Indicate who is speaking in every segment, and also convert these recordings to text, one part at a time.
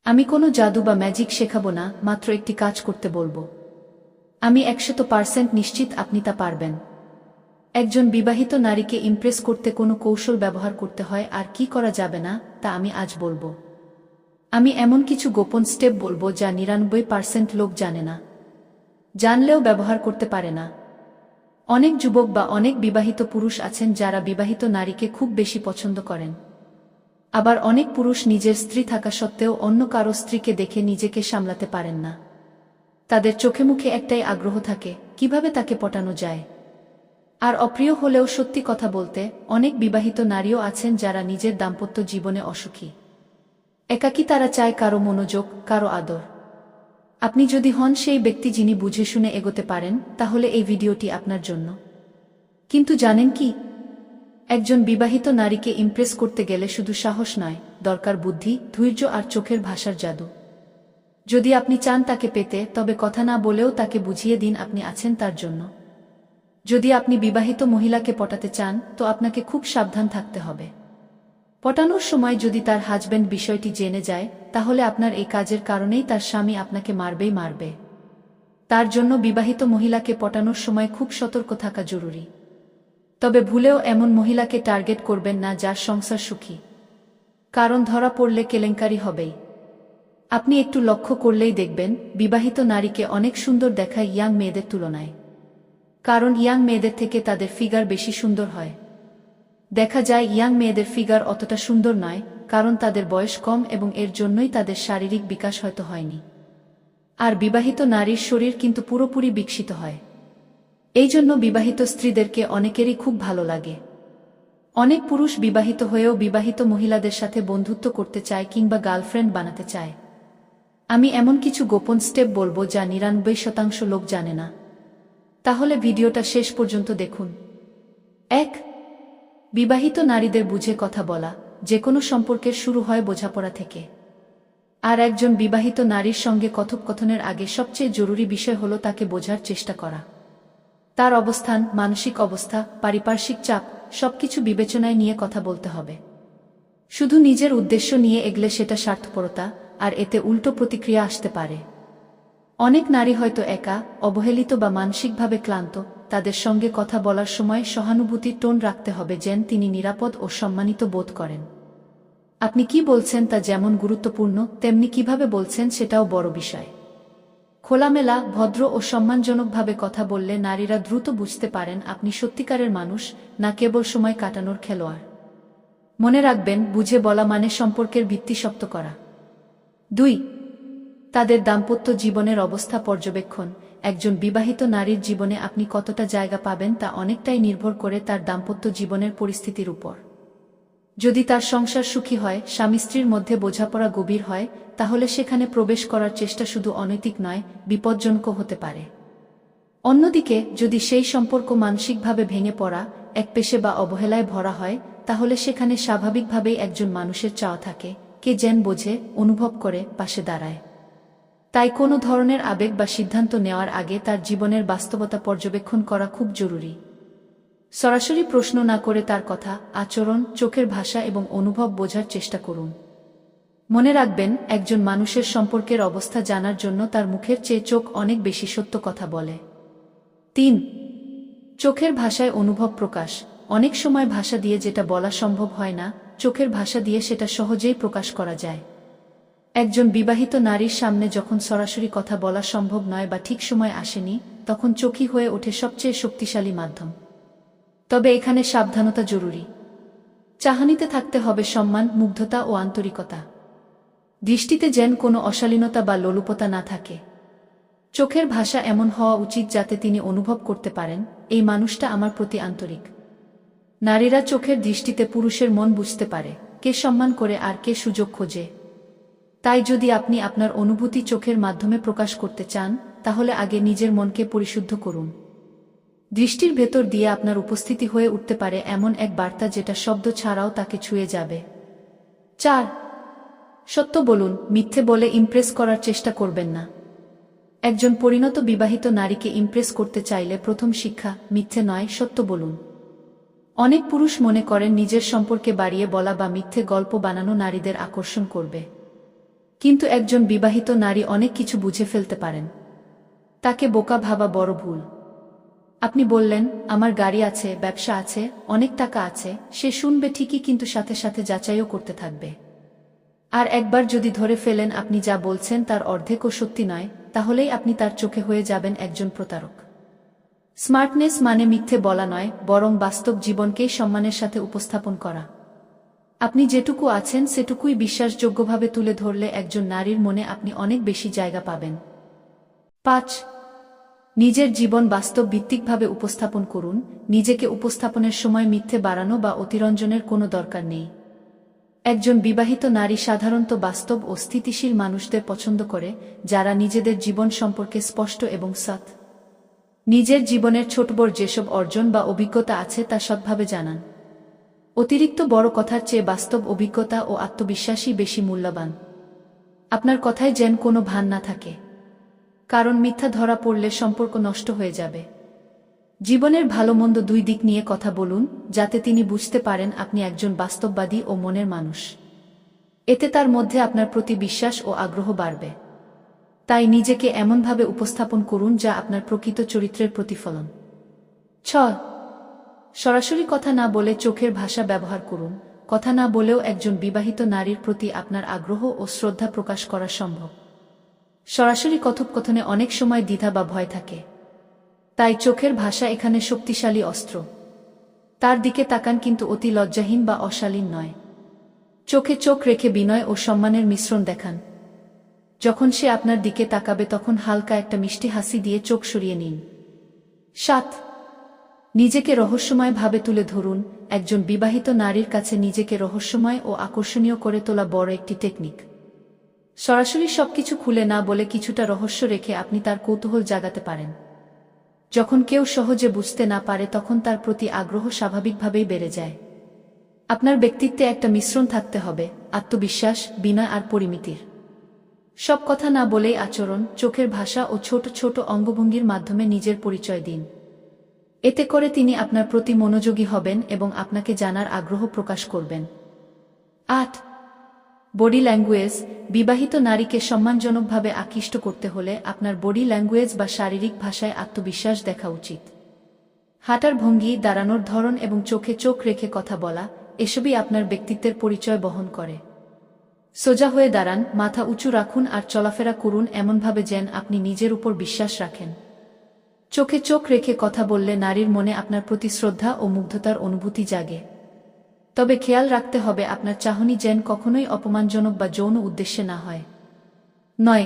Speaker 1: আমি কোনো জাদু বা ম্যাজিক শেখাবো না, মাত্র একটি কাজ করতে বলবো। আমি 100% নিশ্চিত আপনি তা পারবেন। একজন বিবাহিত নারীকে ইমপ্রেস করতে কোনো কৌশল ব্যবহার করতে হয় আর কি করা যাবে না তা আমি আজ বলবো। আমি এমন কিছু গোপন স্টেপ বলবো যা 99% লোক জানে না, জানলেও ব্যবহার করতে পারে না। অনেক যুবক বা অনেক বিবাহিত পুরুষ আছেন যারা বিবাহিত নারীকে খুব বেশি পছন্দ করেন। আবার অনেক পুরুষ নিজের স্ত্রী থাকা সত্ত্বেও অন্য কারো স্ত্রীকে দেখে নিজেকে সামলাতে পারেন না। তাদের চোখে মুখে একটাই আগ্রহ থাকে, কিভাবে তাকে পটানো যায়। আর অপ্রিয় হলেও সত্যি কথা বলতে, অনেক বিবাহিত নারীও আছেন যারা নিজের দাম্পত্য জীবনে অসুখী, একাকী। তারা চায় কারো মনোযোগ, কারো আদর। আপনি যদি হন সেই ব্যক্তি যিনি বুঝে শুনে এগোতে পারেন, তাহলে এই ভিডিওটি আপনার জন্য। কিন্তু জানেন কি, একজন বিবাহিত নারীকে ইমপ্রেস করতে গেলে শুধু সাহস নয়, দরকার বুদ্ধি, ধৈর্য আর চোখের ভাষার জাদু। যদি আপনি চান তাকে পেতে, তবে কথা না বলেও তাকে বুঝিয়ে দিন আপনি আছেন তার জন্য। যদি আপনি বিবাহিত মহিলাকে পটাতে চান, তো আপনাকে খুব সাবধান থাকতে হবে। পটানোর সময় যদি তার হাজব্যান্ড বিষয়টি জেনে যায়, তাহলে আপনার এই কাজের কারণেই তার স্বামী আপনাকে মারবেই মারবে। তার জন্য বিবাহিত মহিলাকে পটানোর সময় খুব সতর্ক থাকা জরুরি। তবে ভুলেও এমন মহিলাকে টার্গেট করবেন না যার সংসার সুখী, কারণ ধরা পড়লে কেলেঙ্কারি হবেই। আপনি একটু লক্ষ্য করলেই দেখবেন, বিবাহিত নারীকে অনেক সুন্দর দেখায় ইয়াং মেয়েদের তুলনায়। কারণ ইয়াং মেয়েদের থেকে তাদের ফিগার বেশি সুন্দর হয়। দেখা যায় ইয়াং মেয়েদের ফিগার অতটা সুন্দর নয়, কারণ তাদের বয়স কম এবং এর জন্যই তাদের শারীরিক বিকাশ হয়তো হয়নি। আর বিবাহিত নারীর শরীর কিন্তু পুরোপুরি বিকশিত হয়। এই জন্য বিবাহিত স্ত্রীদেরকে অনেকেরই খুব ভালো লাগে। অনেক পুরুষ বিবাহিত হয়েও বিবাহিত মহিলাদের সাথে বন্ধুত্ব করতে চায় কিংবা গার্লফ্রেন্ড বানাতে চায়। আমি এমন কিছু গোপন স্টেপ বলবো যা 99% লোক জানে না। তাহলে ভিডিওটা শেষ পর্যন্ত দেখুন। 1. বিবাহিত নারীদের বুঝে কথা বলা। যে কোনো সম্পর্কের শুরু হয় বোঝাপড়া থেকে। আর একজন বিবাহিত নারীর সঙ্গে কথোপকথনের আগে সবচেয়ে জরুরি বিষয় হলো তাকে বোঝার চেষ্টা করা। তার অবস্থান, মানসিক অবস্থা, পারিপার্শ্বিক চাপ সবকিছু বিবেচনায় নিয়ে কথা বলতে হবে। শুধু নিজের উদ্দেশ্য নিয়ে এগলে সেটা স্বার্থপরতা, আর এতে উল্টো প্রতিক্রিয়া আসতে পারে। অনেক নারী হয়তো একা, অবহেলিত বা মানসিকভাবে ক্লান্ত। তাদের সঙ্গে কথা বলার সময় সহানুভূতির টোন রাখতে হবে, যেন তিনি নিরাপদ ও সম্মানিত বোধ করেন। আপনি কি বলছেন তা যেমন গুরুত্বপূর্ণ, তেমনি কিভাবে বলছেন সেটাও বড় বিষয়। খোলামেলা, ভদ্র ও সম্মানজনকভাবে কথা বললে নারীরা দ্রুত বুঝতে পারেন আপনি সত্যিকারের মানুষ, না কেবল সময় কাটানোর খেলোয়াড়। মনে রাখবেন, বুঝে বলা মানে সম্পর্কের ভিত্তি শক্ত করা। 2. তাদের দাম্পত্য জীবনের অবস্থা পর্যবেক্ষণ। একজন বিবাহিত নারীর জীবনে আপনি কতটা জায়গা পাবেন তা অনেকটাই নির্ভর করে তার দাম্পত্য জীবনের পরিস্থিতির উপর। যদি তার সংসার সুখী হয়, স্বামী স্ত্রীর মধ্যে বোঝাপড়া গভীর হয়, তাহলে সেখানে প্রবেশ করার চেষ্টা শুধু অনৈতিক নয়, বিপজ্জনকও হতে পারে। অন্যদিকে যদি সেই সম্পর্ক মানসিকভাবে ভেঙে পড়া, একপেশে বা অবহেলায় ভরা হয়, তাহলে সেখানে স্বাভাবিকভাবেই একজন মানুষের চাওয়া থাকে, কে যেন বোঝে, অনুভব করে, পাশে দাঁড়ায়। তাই কোনো ধরনের আবেগ বা সিদ্ধান্ত নেওয়ার আগে তার জীবনের বাস্তবতা পর্যবেক্ষণ করা খুব জরুরি। সরাসরি প্রশ্ন না করে তার কথা, আচরণ, চোখের ভাষা এবং অনুভব বোঝার চেষ্টা করুন। মনে রাখবেন, একজন মানুষের সম্পর্কের অবস্থা জানার জন্য তার মুখের চেয়ে চোখ অনেক বেশি সত্য কথা বলে। 3. চোখের ভাষায় অনুভব প্রকাশ। অনেক সময় ভাষা দিয়ে যেটা বলা সম্ভব হয় না, চোখের ভাষা দিয়ে সেটা সহজেই প্রকাশ করা যায়। একজন বিবাহিত নারীর সামনে যখন সরাসরি কথা বলা সম্ভব নয় বা ঠিক সময় আসেনি, তখন চোখই হয়ে ওঠে সবচেয়ে শক্তিশালী মাধ্যম। তবে এখানে সাবধানতা জরুরি। চাহনিতে থাকতে হবে সম্মান, মুগ্ধতা ও আন্তরিকতা। দৃষ্টিতে যেন কোনো অশালীনতা বা লোলুপতা না থাকে। চোখের ভাষা এমন হওয়া উচিত যাতে তিনি অনুভব করতে পারেন, এই মানুষটা আমার প্রতি আন্তরিক। নারীরা চোখের দৃষ্টিতে পুরুষের মন বুঝতে পারে, কে সম্মান করে আর কে সুযোগ খোঁজে। তাই যদি আপনি আপনার অনুভূতি চোখের মাধ্যমে প্রকাশ করতে চান, তাহলে আগে নিজের মনকে পরিশুদ্ধ করুন। দৃষ্টির ভেতর দিয়ে আপনার উপস্থিতি হয়ে উঠতে পারে এমন এক বার্তা যেটা শব্দ ছাড়াও তাকে ছুঁয়ে যাবে। 4. সত্য বলুন। মিথ্যে বলে ইমপ্রেস করার চেষ্টা করবেন না। একজন পরিণত বিবাহিত নারীকে ইমপ্রেস করতে চাইলে প্রথম শিক্ষা, মিথ্যে নয়, সত্য বলুন। অনেক পুরুষ মনে করেন নিজের সম্পর্কে বাড়িয়ে বলা বা মিথ্যে গল্প বানানো নারীদের আকর্ষণ করবে। কিন্তু একজন বিবাহিত নারী অনেক কিছু বুঝে ফেলতে পারেন। তাকে বোকা ভাবা বড় ভুল। আপনি বললেন, আমার গাড়ি আছে, ব্যবসা আছে, অনেক টাকা আছে, সে শুনবে ঠিকই, কিন্তু সাথে সাথে যাচাইও করতে থাকবে। আর একবার যদি ধরে ফেলেন আপনি যা বলছেন তার অর্ধেকও সত্যি নয়, তাহলেই আপনি তার চোখে হয়ে যাবেন একজন প্রতারক। স্মার্টনেস মানে মিথ্যে বলা নয়, বরং বাস্তব জীবনকেই সম্মানের সাথে উপস্থাপন করা। আপনি যেটুকু আছেন সেটুকুই বিশ্বাসযোগ্যভাবে তুলে ধরলে একজন নারীর মনে আপনি অনেক বেশি জায়গা পাবেন। ৫. নিজের জীবন বাস্তব ভিত্তিকভাবে উপস্থাপন করুন। নিজেকে উপস্থাপনের সময় মিথ্যে বাড়ানো বা অতিরঞ্জনের কোনো দরকার নেই। একজন বিবাহিত নারী সাধারণত বাস্তব ও স্থিতিশীল মানুষদের পছন্দ করে, যারা নিজেদের জীবন সম্পর্কে স্পষ্ট এবং সৎ। নিজের জীবনের ছোটবড় যেসব অর্জন বা অভিজ্ঞতা আছে তা সৎভাবে জানান। অতিরিক্ত বড় কথার চেয়ে বাস্তব অভিজ্ঞতা ও আত্মবিশ্বাসই বেশি মূল্যবান। আপনার কথায় যেন কোনো ভান না থাকে, কারণ মিথ্যা ধরা পড়লে সম্পর্ক নষ্ট হয়ে যাবে। জীবনের ভালো মন্দ দুই দিক নিয়ে কথা বলুন, যাতে তিনি বুঝতে পারেন আপনি একজন বাস্তববাদী ও মনের মানুষ। এতে তার মধ্যে আপনার প্রতি বিশ্বাস ও আগ্রহ বাড়বে। তাই নিজেকে এমনভাবে উপস্থাপন করুন যা আপনার প্রকৃত চরিত্রের প্রতিফলন। ৬. সরাসরি কথা না বলে চোখের ভাষা ব্যবহার করুন। কথা না বলেও একজন বিবাহিত নারীর প্রতি আপনার আগ্রহ ও শ্রদ্ধা প্রকাশ করা সম্ভব। সরাসরি কথোপকথনে অনেক সময় দ্বিধা বা ভয় থাকে। তাই চোখের ভাষা এখানে শক্তিশালী অস্ত্র। তার দিকে তাকান, কিন্তু অতি লজ্জাহীন বা অশালীন নয়। চোখে চোখ রেখে বিনয় ও সম্মানের মিশ্রণ দেখান। যখন সে আপনার দিকে তাকাবে তখন হালকা একটা মিষ্টি হাসি দিয়ে চোখ সরিয়ে নিন। ৭. নিজেকে রহস্যময় ভাবে তুলে ধরুন। একজন বিবাহিত নারীর কাছে নিজেকে রহস্যময় ও আকর্ষণীয় করে তোলা বড় একটি টেকনিক। সরাসরি সবকিছু খুলে না বলে কিছুটা রহস্য রেখে আপনি তার কৌতূহল জাগাতে পারেন। যখন কেউ সহজে বুঝতে না পারে তখন তার প্রতি আগ্রহ স্বাভাবিকভাবেই বেড়ে যায়। আপনার ব্যক্তিত্বে একটা মিশ্রণ থাকতে হবে, আত্মবিশ্বাস, বিনয় আর পরিমিতির। সব কথা না বলেই আচরণ, চোখের ভাষা ও ছোট ছোট অঙ্গভঙ্গির মাধ্যমে নিজের পরিচয় দিন। এতে করে তিনি আপনার প্রতি মনোযোগী হবেন এবং আপনাকে জানার আগ্রহ প্রকাশ করবেন। ৮. Body language. বিবাহিত নারীকে সম্মানজনকভাবে আকৃষ্ট করতে হলে আপনার বডি ল্যাঙ্গুয়েজ বা শারীরিক ভাষায় আত্মবিশ্বাস দেখা উচিত। হাঁটার ভঙ্গি, দাঁড়ানোর ধরন এবং চোখে চোখ রেখে কথা বলা, এসবই আপনার ব্যক্তিত্বের পরিচয় বহন করে। সোজা হয়ে দাঁড়ান, মাথা উঁচু রাখুন আর চলাফেরা করুন এমনভাবে যেন আপনি নিজের উপর বিশ্বাস রাখেন। চোখে চোখ রেখে কথা বললে নারীর মনে আপনার প্রতি শ্রদ্ধা ও মুগ্ধতার অনুভূতি জাগে। তবে খেয়াল রাখতে হবে আপনার চাহনি যেন কখনোই অপমানজনক বা যৌন উদ্দেশ্যে না হয়। ৯.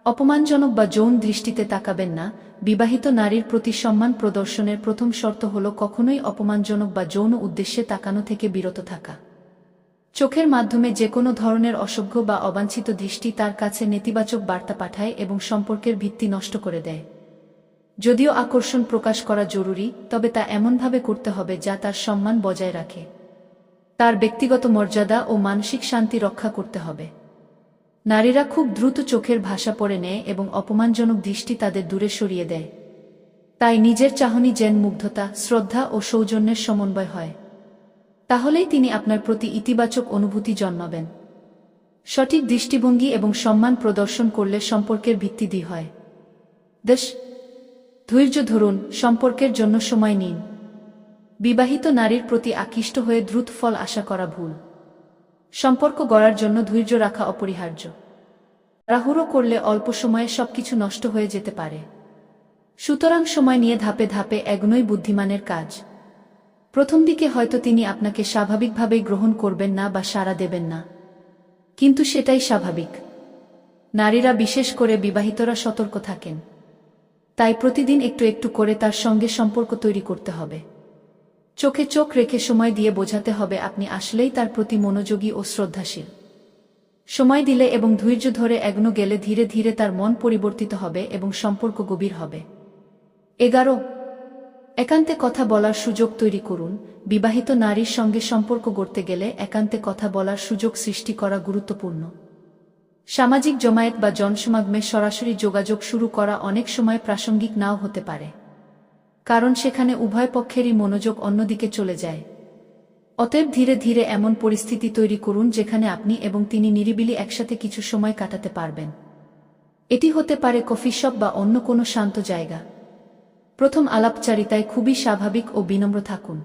Speaker 1: অপমানজনক বা যৌন দৃষ্টিতে তাকাবেন না। বিবাহিত নারীর প্রতি সম্মান প্রদর্শনের প্রথম শর্ত হল কখনোই অপমানজনক বা যৌন উদ্দেশ্যে তাকানো থেকে বিরত থাকা। চোখের মাধ্যমে যে কোনো ধরনের অসভ্য বা অবাঞ্ছিত দৃষ্টি তার কাছে নেতিবাচক বার্তা পাঠায় এবং সম্পর্কের ভিত্তি নষ্ট করে দেয়। যদিও আকর্ষণ প্রকাশ করা জরুরি, তবে তা এমনভাবে করতে হবে যা তার সম্মান বজায় রাখে। তার ব্যক্তিগত মর্যাদা ও মানসিক শান্তি রক্ষা করতে হবে। নারীরা খুব দ্রুত চোখের ভাষা পড়ে নেয় এবং অপমানজনক দৃষ্টি তাদের দূরে সরিয়ে দেয়। তাই নিজের চাহনি যেন মুগ্ধতা, শ্রদ্ধা ও সৌজন্যের সমন্বয় হয়। তাহলেই তিনি আপনার প্রতি ইতিবাচক অনুভূতি জন্মাবেন। সঠিক দৃষ্টিভঙ্গি এবং সম্মান প্রদর্শন করলে সম্পর্কের ভিত্তি দৃঢ় হয়। ১০. ধৈর্য ধরুন। সম্পর্কের জন্য সময় নিন। বিবাহিত নারীর প্রতি আকৃষ্ট হয়ে দ্রুত ফল আশা করা ভুল। সম্পর্ক গড়ার জন্য ধৈর্য রাখা অপরিহার্য। তাড়াহুড়ো করলে অল্প সময়ে সবকিছু নষ্ট হয়ে যেতে পারে। সুতরাং সময় নিয়ে ধাপে ধাপে এগোনোই বুদ্ধিমানের কাজ। প্রথম দিকে হয়তো তিনি আপনাকে স্বাভাবিকভাবেই গ্রহণ করবেন না বা সাড়া দেবেন না, কিন্তু সেটাই স্বাভাবিক। নারীরা, বিশেষ করে বিবাহিতরা, সতর্ক থাকেন। তাই প্রতিদিন একটু একটু করে তার সঙ্গে সম্পর্ক তৈরি করতে হবে। চোখে চোখ রেখে সময় দিয়ে বোঝাতে হবে আপনি আসলেই তার প্রতি মনোযোগী ও শ্রদ্ধাশীল। সময় দিলে এবং ধৈর্য ধরে এগোনো গেলে ধীরে ধীরে তার মন পরিবর্তিত হবে এবং সম্পর্ক গভীর হবে। ১১. একান্তে কথা বলার সুযোগ তৈরি করুন। বিবাহিত নারীর সঙ্গে সম্পর্ক গড়তে গেলে একান্তে কথা বলার সুযোগ সৃষ্টি করা গুরুত্বপূর্ণ। সামাজিক জমায়েত বা জনসমাগমে সরাসরি যোগাযোগ শুরু করা অনেক সময় প্রাসঙ্গিক নাও হতে পারে, কারণ সেখানে উভয় পক্ষেরই মনোযোগ অন্যদিকে চলে যায়। অতএব ধীরে ধীরে এমন পরিস্থিতি তৈরি করুন যেখানে আপনি এবং তিনি নিরিবিলি একসাথে কিছু সময় কাটাতে পারবেন। এটি হতে পারে কফি শপ বা অন্য কোনো শান্ত জায়গা। প্রথম আলাপচারিতায় খুবই স্বাভাবিক ও বিনম্র থাকুন।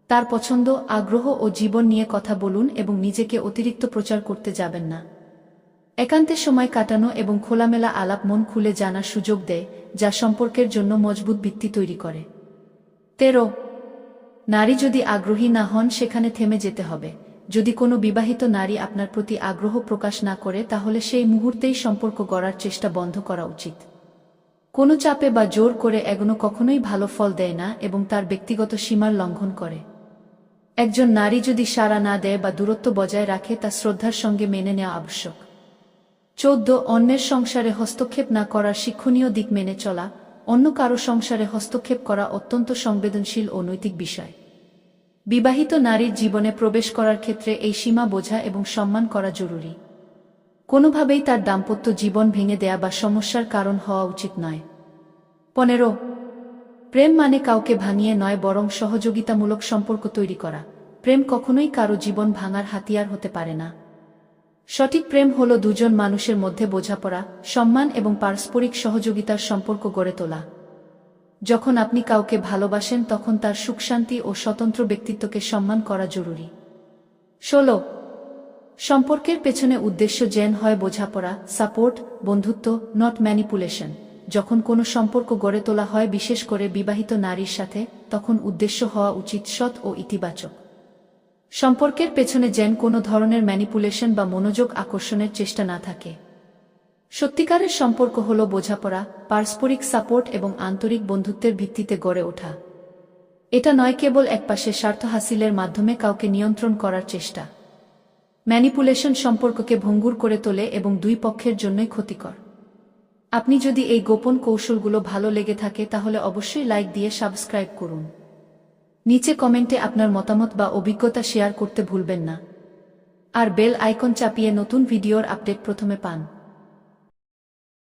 Speaker 1: তার পছন্দ, আগ্রহ ও জীবন নিয়ে কথা বলুন এবং নিজেকে অতিরিক্ত প্রচার করতে যাবেন না। একান্তে সময় কাটানো এবং খোলামেলা আলাপ মন খুলে জানার সুযোগ দেয়, যা সম্পর্কের জন্য মজবুত ভিত্তি তৈরি করে। 13 নারী যদি আগ্রহী না হন সেখানে থেমে যেতে হবে। যদি কোনো বিবাহিত নারী আপনার প্রতি আগ্রহ প্রকাশ না করে তাহলে সেই মুহূর্তেই সম্পর্ক গড়ার চেষ্টা বন্ধ করা উচিত। কোনো চাপে বা জোর করে এগোনো কখনোই ভালো ফল দেয় না এবং তার ব্যক্তিগত সীমার লঙ্ঘন করে। একজন নারী যদি সাড়া না দেয় বা দূরত্ব বজায় রাখে তা শ্রদ্ধার সঙ্গে মেনে নেওয়া আবশ্যক। 14 অন্যের সংসারে হস্তক্ষেপ না করার শিক্ষণীয় দিক মেনে চলা। অন্য কারো সংসারে হস্তক্ষেপ করা অত্যন্ত সংবেদনশীল ও নৈতিক বিষয়। বিবাহিত নারীর জীবনে প্রবেশ করার ক্ষেত্রে এই সীমা বোঝা এবং সম্মান করা জরুরি। কোনোভাবেই তার দাম্পত্য জীবন ভেঙে দেয়া বা সমস্যার কারণ হওয়া উচিত নয়। 15 প্রেম মানে কাউকে ভাঙিয়ে নয় বরং সহযোগিতামূলক সম্পর্ক তৈরি করা। প্রেম কখনোই কারো জীবন ভাঙার হাতিয়ার হতে পারে না। সঠিক প্রেম হল দুজন মানুষের মধ্যে বোঝাপড়া, সম্মান এবং পারস্পরিক সহযোগিতার সম্পর্ক গড়ে তোলা। যখন আপনি কাউকে ভালোবাসেন তখন তার সুখশান্তি ও স্বতন্ত্র ব্যক্তিত্বকে সম্মান করা জরুরি। 16 সম্পর্কের পেছনে উদ্দেশ্য যেন হয় বোঝাপড়া, সাপোর্ট, বন্ধুত্ব, নট ম্যানিপুলেশন। যখন কোনো সম্পর্ক গড়ে তোলা হয় বিশেষ করে বিবাহিত নারীর সাথে, তখন উদ্দেশ্য হওয়া উচিত সৎ ও ইতিবাচক। সম্পর্কের পেছনে যেন কোনো ধরনের ম্যানিপুলেশন বা মনোযোগ আকর্ষণের চেষ্টা না থাকে। সত্যিকারের সম্পর্ক হল বোঝাপড়া, পারস্পরিক সাপোর্ট এবং আন্তরিক বন্ধুত্বের ভিত্তিতে গড়ে ওঠা। এটা নয় কেবল একপাশে স্বার্থ হাসিলের মাধ্যমে কাউকে নিয়ন্ত্রণ করার চেষ্টা। ম্যানিপুলেশন সম্পর্ককে ভঙ্গুর করে তোলে এবং দুই পক্ষের জন্যই ক্ষতিকর। আপনি যদি এই গোপন কৌশলগুলো ভালো লেগে থাকে তাহলে অবশ্যই লাইক দিয়ে সাবস্ক্রাইব করুন। নিচে কমেন্টে আপনার মতামত বা অভিজ্ঞতা শেয়ার করতে ভুলবেন না। আর বেল আইকন চাপিয়ে নতুন ভিডিওর আপডেট প্রথমে পান।